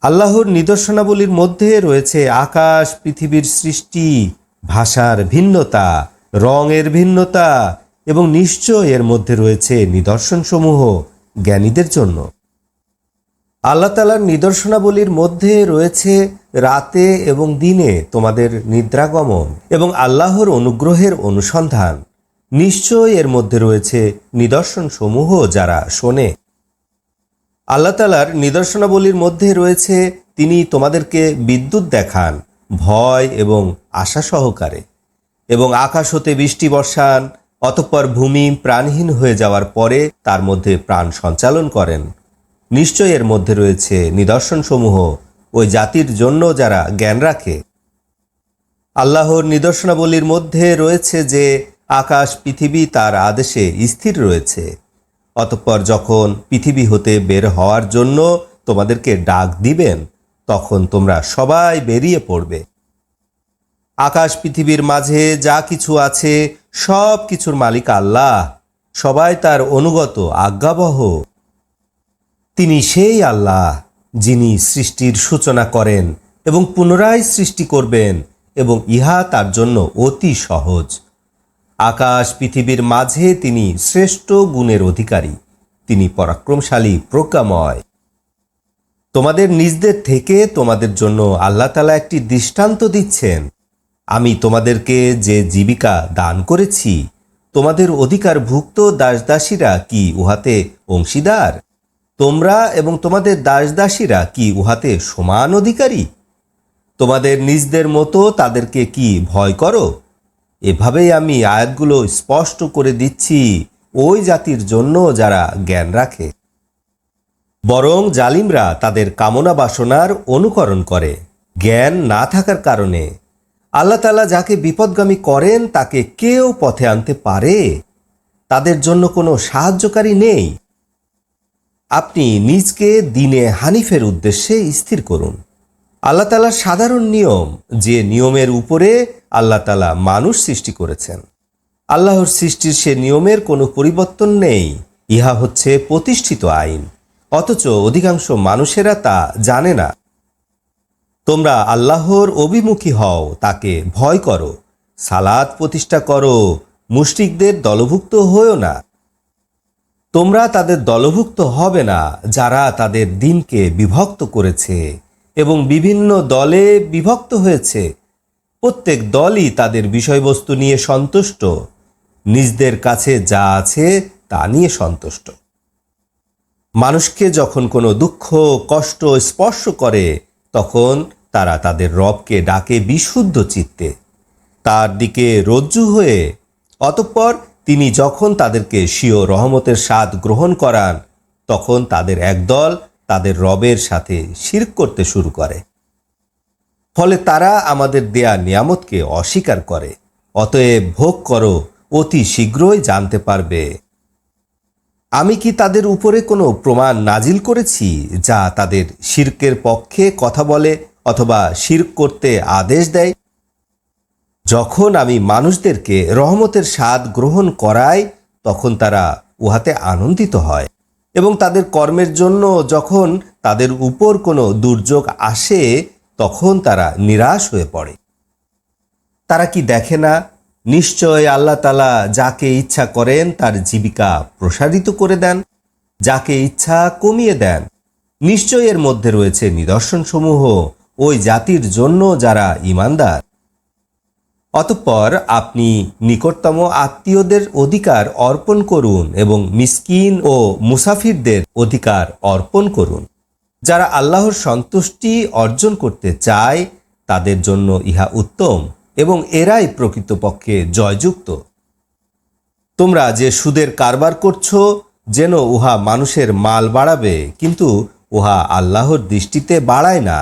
আল্লাহর নিদর্শনাবলীর মধ্যে রয়েছে আকাশ পৃথিবীর সৃষ্টি, ভাষার ভিন্নতা, রঙের ভিন্নতা এবং নিশ্চয় এর মধ্যে রয়েছে নিদর্শনসমূহ জ্ঞানীদের জন্য। আল্লাহ তাআলার নিদর্শনাবলীর মধ্যে রয়েছে রাতে এবং দিনে তোমাদের নিদ্রাগমন এবং আল্লাহর অনুগ্রহের অনুসন্ধান। নিশ্চয় এর মধ্যে রয়েছে নিদর্শনসমূহ যারা শোনে। আল্লাহ তাআলার নিদর্শনাবলীর মধ্যে রয়েছে তিনি তোমাদেরকে বিদ্যুৎ দেখান ভয় এবং আশা সহকারে, এবং আকাশ হতে বৃষ্টি বর্ষান, অতঃপর ভূমি প্রাণহীন হয়ে যাওয়ার পরে তার মধ্যে প্রাণ সঞ্চালন করেন। নিশ্চয় এর মধ্যে রয়েছে নিদর্শনসমূহ ওই জাতির জন্য যারা জ্ঞান রাখে। আল্লাহর নিদর্শনাবলীর মধ্যে রয়েছে যে আকাশ পৃথিবী তার আদেশে স্থির রয়েছে, অতঃপর যখন পৃথিবী হতে বের হওয়ার জন্য তোমাদেরকে ডাক দিবেন তখন তোমরা সবাই বেরিয়ে পড়বে। আকাশ পৃথিবীর মাঝে যা কিছু আছে সব কিছুর মালিক আল্লাহ, সবাই তার অনুগত আজ্ঞাবহ। তিনি সেই আল্লাহ যিনি সৃষ্টির সূচনা করেন এবং পুনরায় সৃষ্টি করবেন, এবং ইহা তার জন্য অতি সহজ। আকাশ পৃথিবীর মাঝে তিনি শ্রেষ্ঠ গুণের অধিকারী, তিনি পরাক্রমশালী প্রজ্ঞাময়। তোমাদের নিজদের থেকে তোমাদের জন্য আল্লাহ তাআলা একটি দৃষ্টান্ত দিচ্ছেন। আমি তোমাদেরকে যে জীবিকা দান করেছি, তোমাদের অধিকারভুক্ত দাসদাসীরা কি উহাতে অংশীদার? তোমরা এবং তোমাদের দাসদাসীরা কি উহাতে সমান অধিকারী? তোমাদের নিজদের মতো তাদেরকে কি ভয় করো? এভাবেই আমি আয়াতগুলো স্পষ্ট করে দিচ্ছি ওই জাতির জন্য যারা জ্ঞান রাখে। বরং জালিমরা তাদের কামনা বাসনার অনুকরণ করে জ্ঞান না থাকার কারণে। আল্লাহ তাআলা যাকে বিপদগামী করেন তাকে কেউ পথে আনতে পারে? তাদের জন্য কোনো সাহায্যকারী নেই। আপনি নিজকে দ্বীনে হানিফের উদ্দেশ্যে স্থির করুন। আল্লাহ তাআলার সাধারণ নিয়ম, যে নিয়মের উপরে আল্লাহ তাআলা মানুষ সৃষ্টি করেছেন। আল্লাহর সৃষ্টির সে নিয়মের কোনো পরিবর্তন নেই। ইহা হচ্ছে প্রতিষ্ঠিত আইন, অথচ অধিকাংশ মানুষেরা তা জানে না। তোমরা আল্লাহর অভিমুখী হও, তাকে ভয় করো, সালাত প্রতিষ্ঠা করো, মুশরিকদের দলভুক্ত হও না। তোমরা তাদের দলভুক্ত হবে না যারা তাদের দ্বীনকে বিভক্ত করেছে এবং বিভিন্ন দলে বিভক্ত হয়েছে। প্রত্যেক দলই তাদের বিষয়বস্তু নিয়ে সন্তুষ্ট, নিজদের কাছে যা আছে তা নিয়ে সন্তুষ্ট। মানুষকে যখন কোনো দুঃখ কষ্ট স্পর্শ করে তখন তারা তাদের রবকে ডাকে বিশুদ্ধ চিত্তে, তার দিকে রজ্জু হয়ে। অতঃপর তিনি যখন তাদেরকে স্বীয় রহমতের স্বাদ গ্রহণ করান তখন তাদের একদল তাদের রবের সাথে শিরক করতে শুরু করে। ফলে তারা আমাদের দেয়া নিয়ামতকে অস্বীকার করে। অতএব ভোগ করো, অতি শীঘ্রই জানতে পারবে। আমি কি তাদের উপরে কোনো প্রমাণ নাজিল করেছি যা তাদের শিরকের পক্ষে কথা বলে অথবা শিরক করতে আদেশ দেয়? যখন আমি মানুষদেরকে রহমতের স্বাদ গ্রহণ করাই তখন তারা উহাতে আনন্দিত হয়, এবং তাদের কর্মের জন্য যখন তাদের উপর কোনো দুর্যোগ আসে তখন তারা নিরাশ হয়ে পড়ে। তারা কি দেখে না, নিশ্চয় আল্লাহ তাআলা যাকে ইচ্ছা করেন তার জীবিকা প্রসারিত করে দেন, যাকে ইচ্ছা কমিয়ে দেন। নিশ্চয় এর মধ্যে রয়েছে নিদর্শনসমূহ ওই জাতির জন্য যারা ঈমানদার। অতঃপর আপনি নিকটতম আত্মীয়দের অধিকার অর্পণ করুন এবং মিসকিন ও মুসাফিরদের অধিকার অর্পণ করুন। যারা আল্লাহর সন্তুষ্টি অর্জন করতে চায় তাদের জন্য ইহা উত্তম, এবং এরাই প্রকৃতপক্ষে জয়যুক্ত। তোমরা যে সুদের কারবার করছো যেন উহা মানুষের মাল বাড়াবে, কিন্তু উহা আল্লাহর দৃষ্টিতে বাড়ায় না,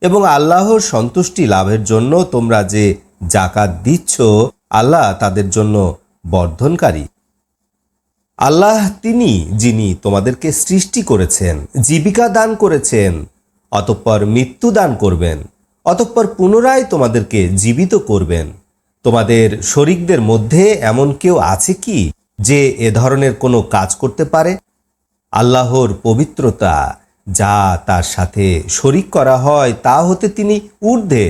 এবং আল্লাহর সন্তুষ্টি লাভের জন্য তোমরা যে জাকাত দিচ্ছ আল্লাহ তাদের জন্য বর্ধনকারী। আল্লাহ তিনি যিনি তোমাদেরকে সৃষ্টি করেছেন, জীবিকা দান করেছেন, অতঃপর মৃত্যু দান করবেন, অতঃপর পুনরায় তোমাদেরকে জীবিত করবেন। তোমাদের শরীকদের মধ্যে এমন কেউ আছে কি যে এ ধরনের কোনো কাজ করতে পারে? আল্লাহর পবিত্রতা, যা তার সাথে শরিক করা হয় তা হতে তিনি ঊর্ধ্বে।